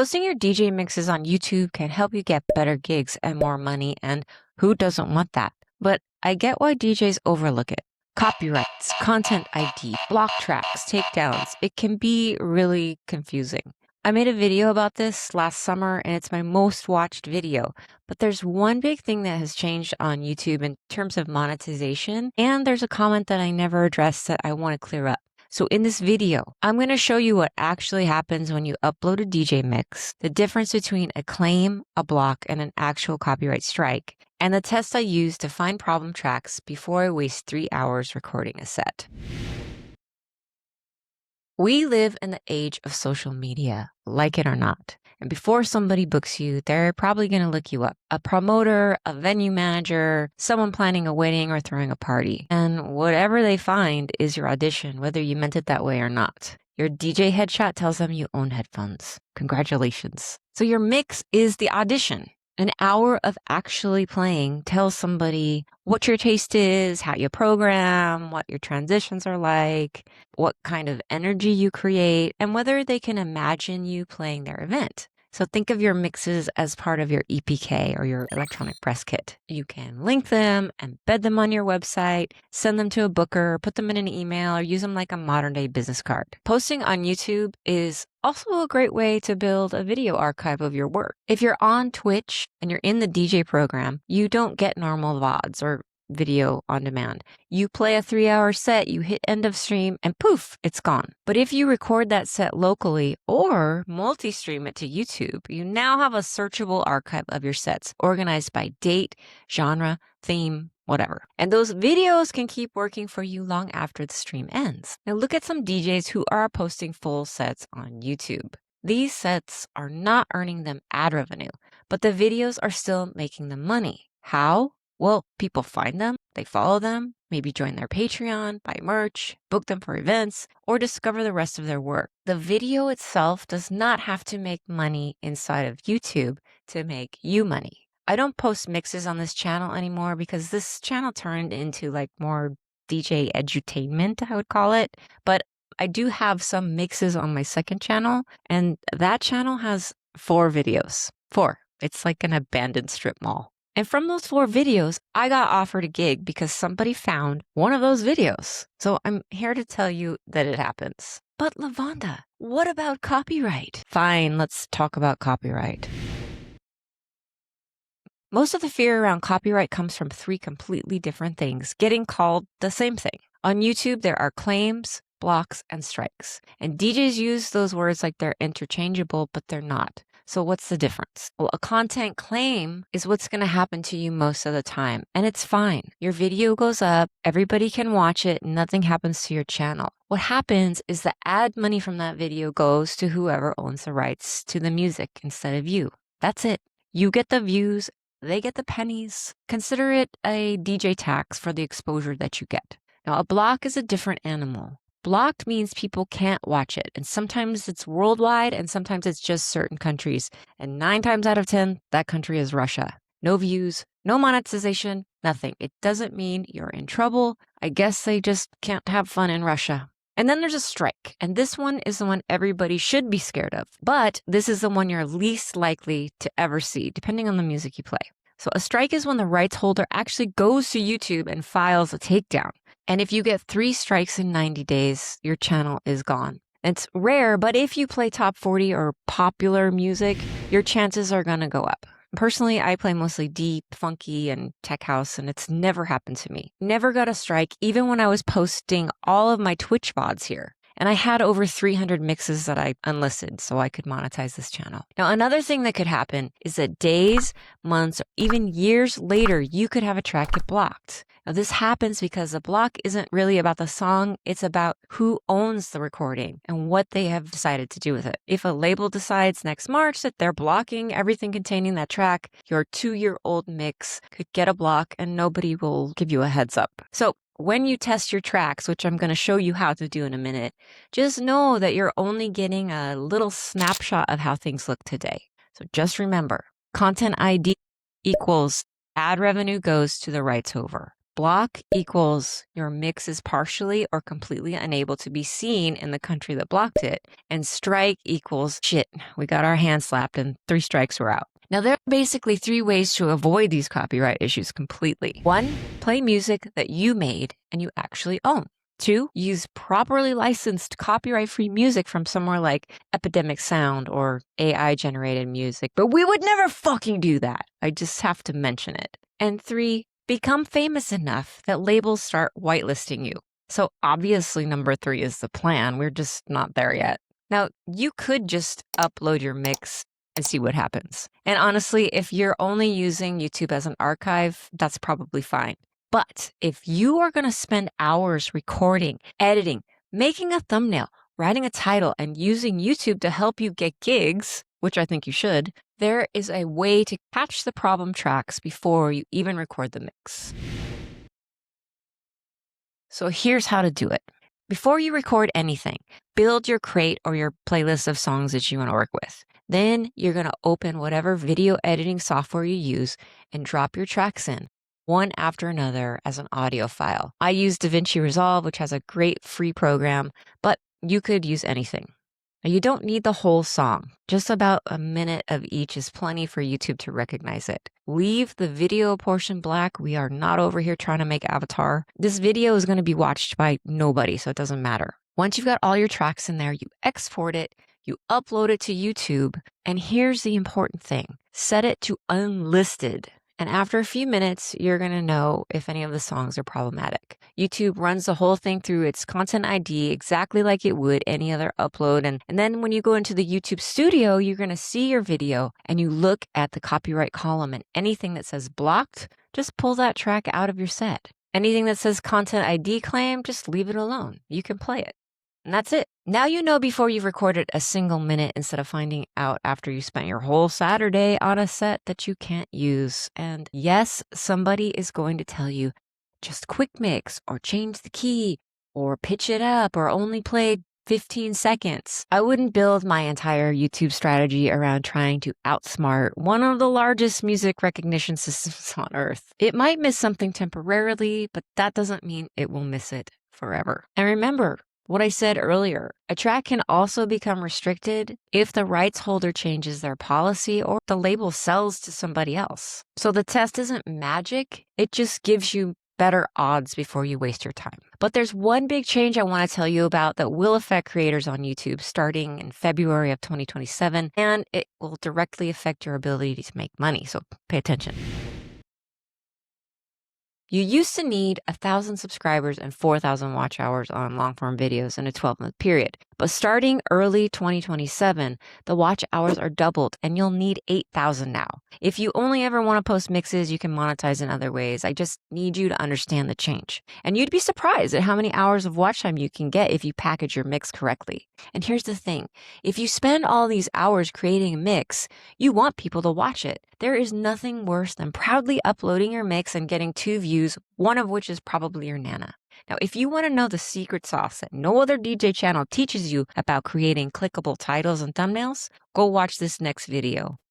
Posting your DJ mixes on YouTube can help you get better gigs and more money, and who doesn't want that? But I get why DJs overlook it. Copyrights, content ID, block tracks, takedowns. It can be really confusing. I made a video about this last summer and it's my most watched video. But there's one big thing that has changed on YouTube in terms of monetization, and there's a comment that I never addressed that I want to clear up. So in this video, I'm going to show you what actually happens when you upload a DJ mix, the difference between a claim, a block, and an actual copyright strike, and the test I use to find problem tracks before I waste 3 hours recording a set. We live in the age of social media, like it or not. And before somebody books you, they're probably going to look you up. A promoter, a venue manager, someone planning a wedding or throwing a party. And whatever they find is your audition, whether you meant it that way or not. Your DJ headshot tells them you own headphones. Congratulations. So your mix is the audition. An hour of actually playing tells somebody what your taste is, how you program, what your transitions are like, what kind of energy you create, and whether they can imagine you playing their event. So think of your mixes as part of your EPK or your electronic press kit. You can link them, embed them on your website, send them to a booker, put them in an email, or use them like a modern day business card. Posting on YouTube is also a great way to build a video archive of your work. If you're on Twitch and you're in the DJ program, you don't get normal VODs or video on demand. You play a 3-hour set, you hit end of stream, and poof, it's gone. But if you record that set locally or multi-stream it to YouTube, you now have a searchable archive of your sets organized by date, genre, theme, whatever. And those videos can keep working for you long after the stream ends. Now look at some DJs who are posting full sets on YouTube. These sets are not earning them ad revenue, but the videos are still making them money. How? Well, people find them, they follow them, maybe join their Patreon, buy merch, book them for events, or discover the rest of their work. The video itself does not have to make money inside of YouTube to make you money. I don't post mixes on this channel anymore because this channel turned into like more DJ edutainment, I would call it. But I do have some mixes on my second channel, and that channel has 4 videos. 4. It's like an abandoned strip mall. And from those 4 videos, I got offered a gig because somebody found one of those videos. So I'm here to tell you that it happens. But LaVonda, what about copyright? Fine, let's talk about copyright. Most of the fear around copyright comes from 3 completely different things getting called the same thing. On YouTube, there are claims, blocks, and strikes. And DJs use those words like they're interchangeable, but they're not. So what's the difference? Well, a content claim is what's going to happen to you most of the time, and it's fine. Your video goes up, everybody can watch it, nothing happens to your channel. What happens is the ad money from that video goes to whoever owns the rights to the music instead of you. That's it. You get the views, they get the pennies. Consider it a DJ tax for the exposure that you get. Now, a block is a different animal. Blocked means people can't watch it, and sometimes it's worldwide and sometimes it's just certain countries. And 9 times out of 10, that country is Russia. No views, no monetization, nothing. It doesn't mean you're in trouble. I guess they just can't have fun in Russia. And then there's a strike, and this one is the one everybody should be scared of. But this is the one you're least likely to ever see, depending on the music you play. So a strike is when the rights holder actually goes to YouTube and files a takedown. And if you get 3 strikes in 90 days, your channel is gone. It's rare, but if you play top 40 or popular music, your chances are going to go up. Personally, I play mostly deep, funky, and tech house, and it's never happened to me. Never got a strike, even when I was posting all of my Twitch VODs here. And I had over 300 mixes that I unlisted so I could monetize this channel. Now, another thing that could happen is that days, months, or even years later, you could have a track get blocked. Now, this happens because the block isn't really about the song. It's about who owns the recording and what they have decided to do with it. If a label decides next March that they're blocking everything containing that track, your 2-year-old mix could get a block and nobody will give you a heads up. So when you test your tracks, which I'm going to show you how to do in a minute, just know that you're only getting a little snapshot of how things look today. So just remember, content ID equals ad revenue goes to the rights holder. Block equals your mix is partially or completely unable to be seen in the country that blocked it. And strike equals shit, we got our hands slapped and 3 strikes were out. Now, there are basically 3 ways to avoid these copyright issues completely. 1, play music that you made and you actually own. 2, use properly licensed copyright-free music from somewhere like Epidemic Sound or AI-generated music. But we would never fucking do that. I just have to mention it. And 3, become famous enough that labels start whitelisting you. So obviously number 3 is the plan. We're just not there yet. Now, you could just upload your mix and see what happens. And honestly, if you're only using YouTube as an archive, that's probably fine. But if you are going to spend hours recording, editing, making a thumbnail, writing a title, and using YouTube to help you get gigs, which I think you should, there is a way to catch the problem tracks before you even record the mix. So here's how to do it. Before you record anything, build your crate or your playlist of songs that you want to work with. Then you're going to open whatever video editing software you use and drop your tracks in, one after another as an audio file. I use DaVinci Resolve, which has a great free program, but you could use anything. Now, you don't need the whole song. Just about a minute of each is plenty for YouTube to recognize it. Leave the video portion black. We are not over here trying to make Avatar. This video is going to be watched by nobody, so it doesn't matter. Once you've got all your tracks in there, you export it, you upload it to YouTube, and here's the important thing. Set it to unlisted. And after a few minutes, you're going to know if any of the songs are problematic. YouTube runs the whole thing through its content ID exactly like it would any other upload. And then when you go into the YouTube studio, you're going to see your video and you look at the copyright column, and anything that says blocked, just pull that track out of your set. Anything that says content ID claim, just leave it alone. You can play it. And that's it. Now you know before you've recorded a single minute instead of finding out after you spent your whole Saturday on a set that you can't use. And yes, somebody is going to tell you, just quick mix or change the key or pitch it up or only play 15 seconds. I wouldn't build my entire YouTube strategy around trying to outsmart one of the largest music recognition systems on earth. It might miss something temporarily, but that doesn't mean it will miss it forever. And remember, what I said earlier, a track can also become restricted if the rights holder changes their policy or the label sells to somebody else. So the test isn't magic, it just gives you better odds before you waste your time. But there's one big change I want to tell you about that will affect creators on YouTube starting in February of 2027, and it will directly affect your ability to make money, so pay attention. You used to need 1,000 subscribers and 4,000 watch hours on long-form videos in a 12-month period. But starting early 2027, the watch hours are doubled and you'll need 8,000 now. If you only ever want to post mixes, you can monetize in other ways. I just need you to understand the change. And you'd be surprised at how many hours of watch time you can get if you package your mix correctly. And here's the thing. If you spend all these hours creating a mix, you want people to watch it. There is nothing worse than proudly uploading your mix and getting 2 views, one of which is probably your Nana. Now, if you want to know the secret sauce that no other DJ channel teaches you about creating clickable titles and thumbnails, go watch this next video.